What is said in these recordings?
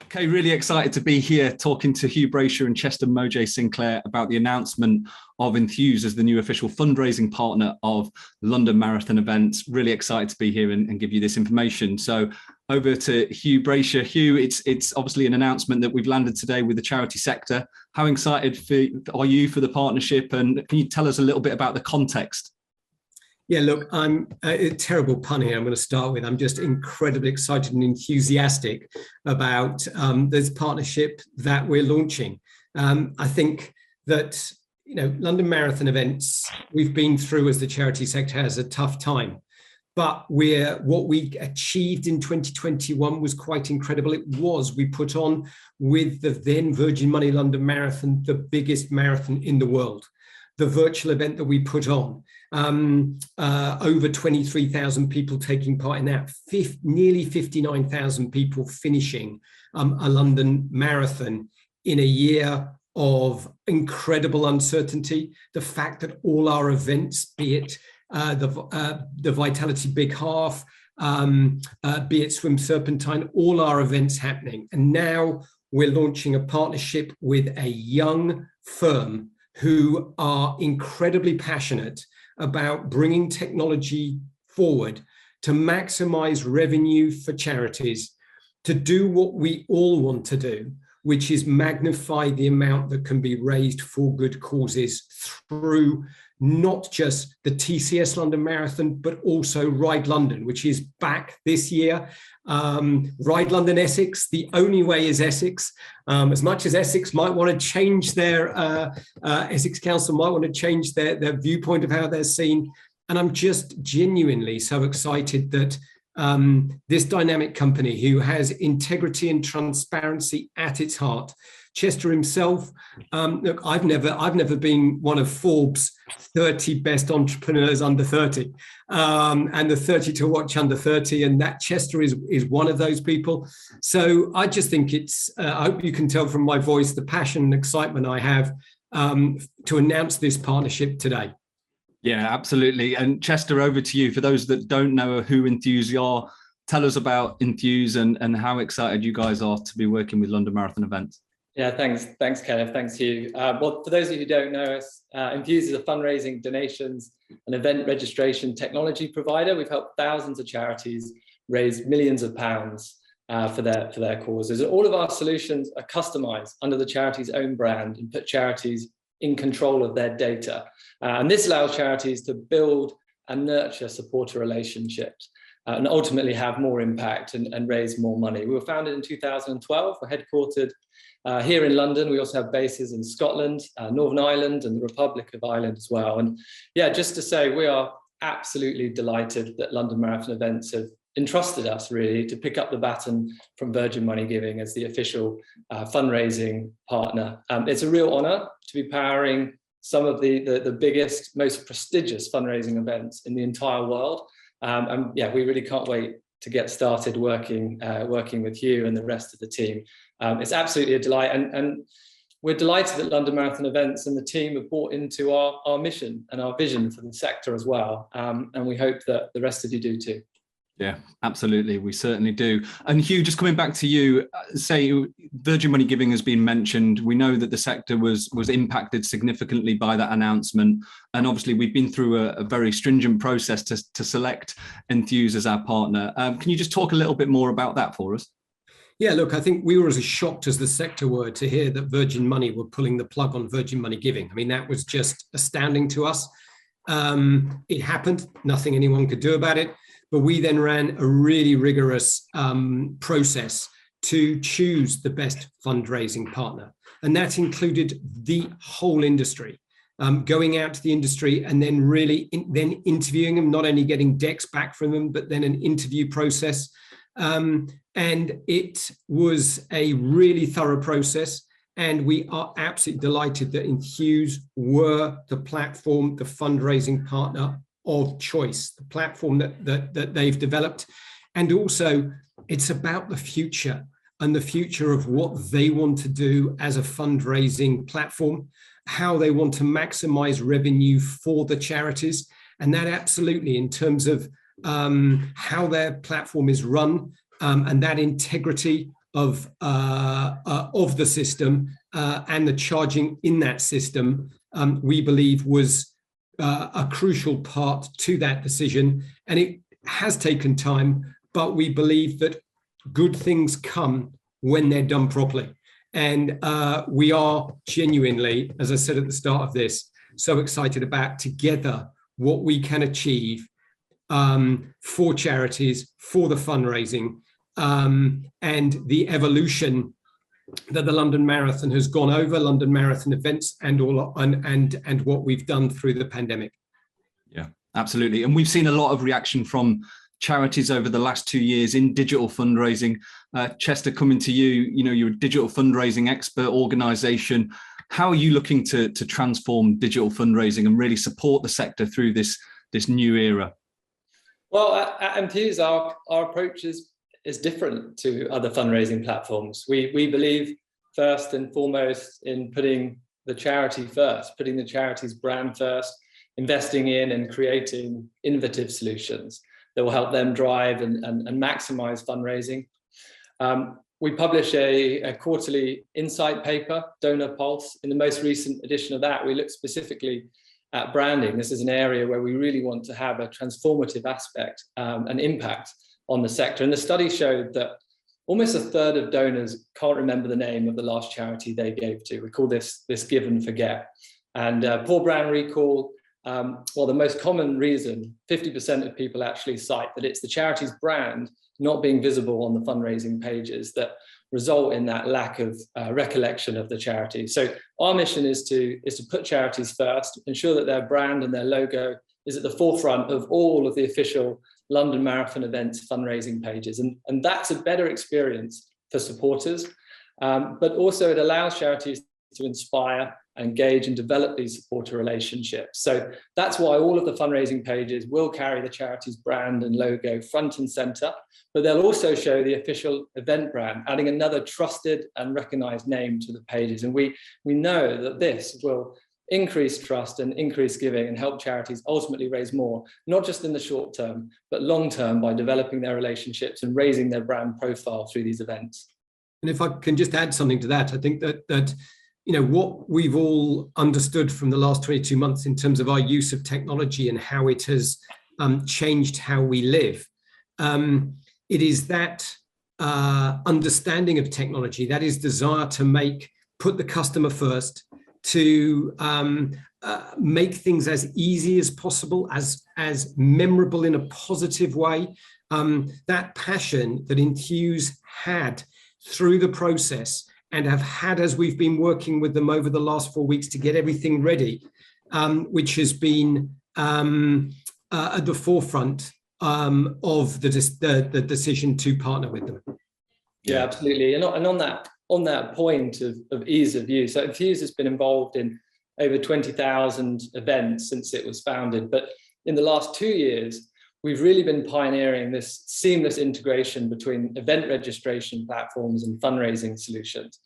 Okay, really excited to be here talking to Hugh Brasher and Chester Mojay-Sinclare about the announcement of Enthuse as the new official fundraising partner of London Marathon events. Really excited to be here and give you this information. So over to Hugh Brasher. Hugh, it's obviously an announcement that we've landed today with the charity sector. How excited are you for the partnership, and can you tell us a little bit about the context? Yeah, look, I'm a terrible pun here. I'm going to start with. I'm just incredibly excited and enthusiastic about this partnership that we're launching. I think that London Marathon events we've been through as the charity sector has a tough time, but what we achieved in 2021 was quite incredible. We put on with the then Virgin Money London Marathon, the biggest marathon in the world. The virtual event that we put on, over 23,000 people taking part in that, nearly 59,000 people finishing a London Marathon in a year of incredible uncertainty. The fact that all our events, be it the Vitality Big Half, be it Swim Serpentine, all our events happening. And now we're launching a partnership with a young firm who are incredibly passionate about bringing technology forward to maximize revenue for charities, to do what we all want to do, which is magnify the amount that can be raised for good causes through not just the TCS London Marathon, but also Ride London, which is back this year. Ride London Essex, the only way is Essex. As much as Essex might want to change their, Essex Council might want to change their viewpoint of how they're seen. And I'm just genuinely so excited that this dynamic company who has integrity and transparency at its heart, Chester himself, look, I've never been one of Forbes 30 best entrepreneurs under 30, and the 30 to watch under 30, and that Chester is one of those people. So I just think I hope you can tell from my voice the passion and excitement I have to announce this partnership today. Yeah, absolutely. And Chester, over to you. For those that don't know who Enthuse are, tell us about Enthuse and how excited you guys are to be working with London Marathon events. Yeah, thanks, Kenneth. Thanks, Hugh. Well, for those of you who don't know us, Enthuse is a fundraising, donations, and event registration technology provider. We've helped thousands of charities raise millions of pounds for their causes. All of our solutions are customized under the charity's own brand and put charities in control of their data. And this allows charities to build and nurture supporter relationships and ultimately have more impact and raise more money. We were founded in 2012. We're headquartered here in London. We also have bases in Scotland, Northern Ireland, and the Republic of Ireland as well. And yeah, just to say, we are absolutely delighted that London Marathon events have entrusted us really to pick up the baton from Virgin Money Giving as the official fundraising partner. It's a real honor to be powering some of the biggest, most prestigious fundraising events in the entire world. And yeah, we really can't wait to get started working with you and the rest of the team. It's absolutely a delight, and we're delighted that London Marathon events and the team have bought into our mission and our vision for the sector as well. And we hope that the rest of you do too. Yeah, absolutely. We certainly do. And Hugh, just coming back to you, say Virgin Money Giving has been mentioned. We know that the sector was impacted significantly by that announcement. And obviously we've been through a very stringent process to select Enthuse as our partner. Can you just talk a little bit more about that for us? Yeah, look, I think we were as shocked as the sector were to hear that Virgin Money were pulling the plug on Virgin Money Giving. I mean, that was just astounding to us. It happened, nothing anyone could do about it. But we then ran a really rigorous process to choose the best fundraising partner. And that included the whole industry, going out to the industry and then really then interviewing them, not only getting decks back from them, but then an interview process. And it was a really thorough process. And we are absolutely delighted that Enthuse were the platform, the fundraising partner of choice, the platform that they've developed. And also it's about the future and the future of what they want to do as a fundraising platform, how they want to maximize revenue for the charities. And that absolutely in terms of how their platform is run and that integrity of the system and the charging in that system, we believe was a crucial part to that decision. And it has taken time, but we believe that good things come when they're done properly. And we are genuinely, as I said at the start of this, so excited about together what we can achieve for charities, for the fundraising, and the evolution that the London Marathon has gone over, London Marathon events, and what we've done through the pandemic. Yeah, absolutely. And we've seen a lot of reaction from charities over the last 2 years in digital fundraising. Chester, coming to you, you're a digital fundraising expert organisation. How are you looking to transform digital fundraising and really support the sector through this new era? Well, at Enthuse, our approach is different to other fundraising platforms. We believe first and foremost in putting the charity first, putting the charity's brand first, investing in and creating innovative solutions that will help them drive and maximize fundraising. We publish a quarterly insight paper, Donor Pulse. In the most recent edition of that, we look specifically at branding. This is an area where we really want to have a transformative aspect and impact on the sector. And the study showed that almost a third of donors can't remember the name of the last charity they gave to. We call this give and forget. And poor brand recall, well, the most common reason, 50% of people actually cite that it's the charity's brand not being visible on the fundraising pages that result in that lack of recollection of the charity. So our mission is to put charities first, ensure that their brand and their logo is at the forefront of all of the official London Marathon events fundraising pages. And that's a better experience for supporters, but also it allows charities to inspire, engage and develop these supporter relationships. So that's why all of the fundraising pages will carry the charity's brand and logo front and center, but they'll also show the official event brand, adding another trusted and recognized name to the pages. And we know that this will increase trust and increase giving and help charities ultimately raise more, not just in the short term, but long term by developing their relationships and raising their brand profile through these events. And if I can just add something to that, I think that what we've all understood from the last 22 months in terms of our use of technology and how it has changed how we live, it is that understanding of technology, that is desire to put the customer first, to make things as easy as possible, as memorable in a positive way. That passion that Enthuse had through the process and have had as we've been working with them over the last 4 weeks to get everything ready, which has been at the forefront of the decision to partner with them. Yeah, absolutely. And on that point of ease of use, so Enthuse has been involved in over 20,000 events since it was founded. But in the last 2 years, we've really been pioneering this seamless integration between event registration platforms and fundraising solutions.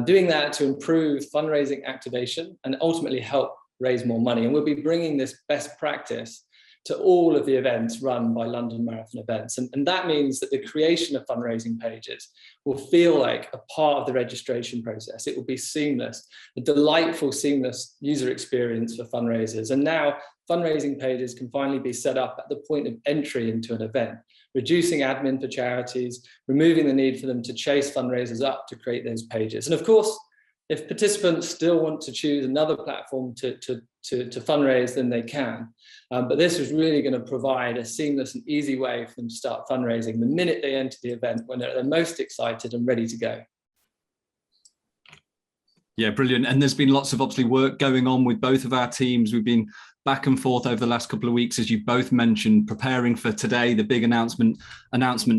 Doing that to improve fundraising activation and ultimately help raise more money. And we'll be bringing this best practice to all of the events run by London Marathon Events. And that means that the creation of fundraising pages will feel like a part of the registration process. It will be seamless, a delightful, seamless user experience for fundraisers. And now fundraising pages can finally be set up at the point of entry into an event, reducing admin for charities, removing the need for them to chase fundraisers up to create those pages. And of course, if participants still want to choose another platform to fundraise, then they can. But this is really going to provide a seamless and easy way for them to start fundraising the minute they enter the event, when they're most excited and ready to go. Yeah, brilliant. And there's been lots of obviously work going on with both of our teams. We've been back and forth over the last couple of weeks, as you both mentioned, preparing for today, the big announcement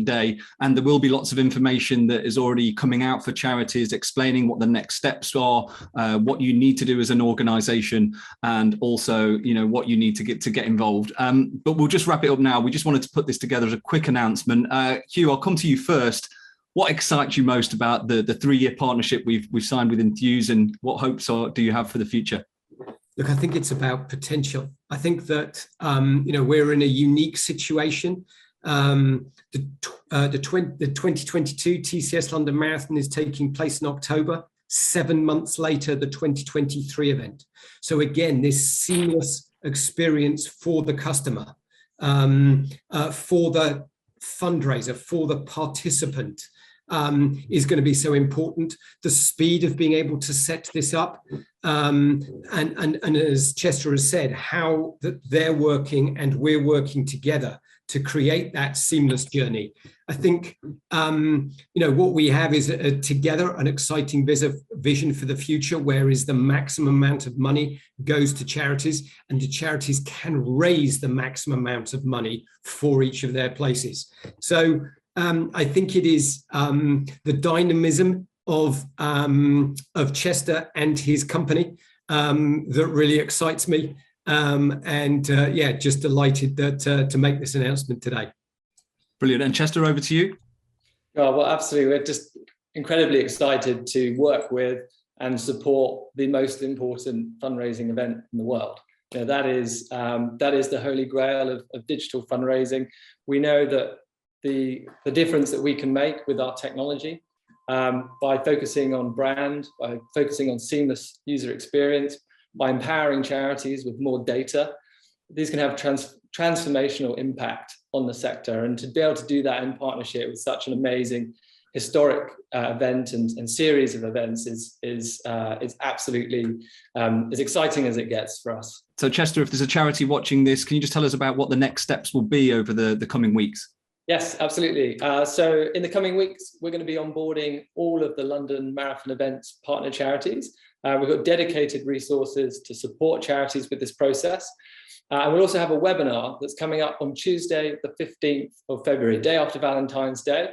day. And there will be lots of information that is already coming out for charities, explaining what the next steps are, what you need to do as an organization, and also, what you need to get involved. But we'll just wrap it up now. We just wanted to put this together as a quick announcement. Hugh, I'll come to you first. What excites you most about the 3-year partnership we've signed with Enthuse, and what hopes do you have for the future? Look, I think it's about potential. I think that we're in a unique situation. the 2022 TCS London Marathon is taking place in October. 7 months later, the 2023 event. So again, this seamless experience for the customer, for the fundraiser, for the participant, is going to be so important. The speed of being able to set this up, and as Chester has said, how that they're working and we're working together to create that seamless journey. I think what we have is together an exciting vision for the future, where is the maximum amount of money goes to charities, and the charities can raise the maximum amount of money for each of their places. So I think it is the dynamism of Chester and his company that really excites me. Just delighted that to make this announcement today. Brilliant. And Chester, over to you. Oh, well, absolutely. We're just incredibly excited to work with and support the most important fundraising event in the world. That is the holy grail of digital fundraising. We know that the difference that we can make with our technology, by focusing on brand, by focusing on seamless user experience, by empowering charities with more data, these can have transformational impact on the sector. And to be able to do that in partnership with such an amazing historic event and series of events is absolutely as exciting as it gets for us. So Chester, if there's a charity watching this, can you just tell us about what the next steps will be over the coming weeks? Yes, absolutely. So in the coming weeks, we're going to be onboarding all of the London Marathon events partner charities. We've got dedicated resources to support charities with this process. And we'll also have a webinar that's coming up on Tuesday, the 15th of February, day after Valentine's Day.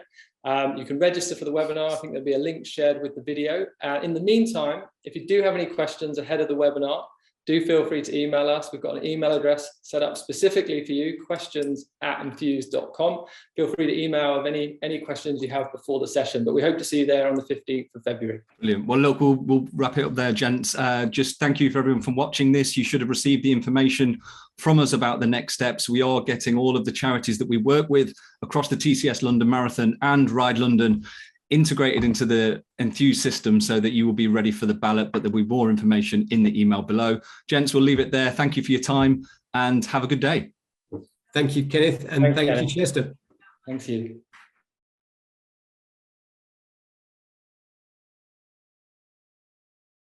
You can register for the webinar. I think there'll be a link shared with the video. In the meantime, if you do have any questions ahead of the webinar, do feel free to email us. We've got an email address set up specifically for you, questions@enthuse.com. Feel free to email of any questions you have before the session, but we hope to see you there on the 15th of February. Brilliant. Well, look, we'll wrap it up there, gents. Just thank you for everyone for watching this. You should have received the information from us about the next steps. We are getting all of the charities that we work with across the TCS London Marathon and Ride London integrated into the Enthuse system so that you will be ready for the ballot, but there'll be more information in the email below. Gents, we'll leave it there. Thank you for your time and have a good day. Thank you, Kenneth, and thank you, Chester. Thank you.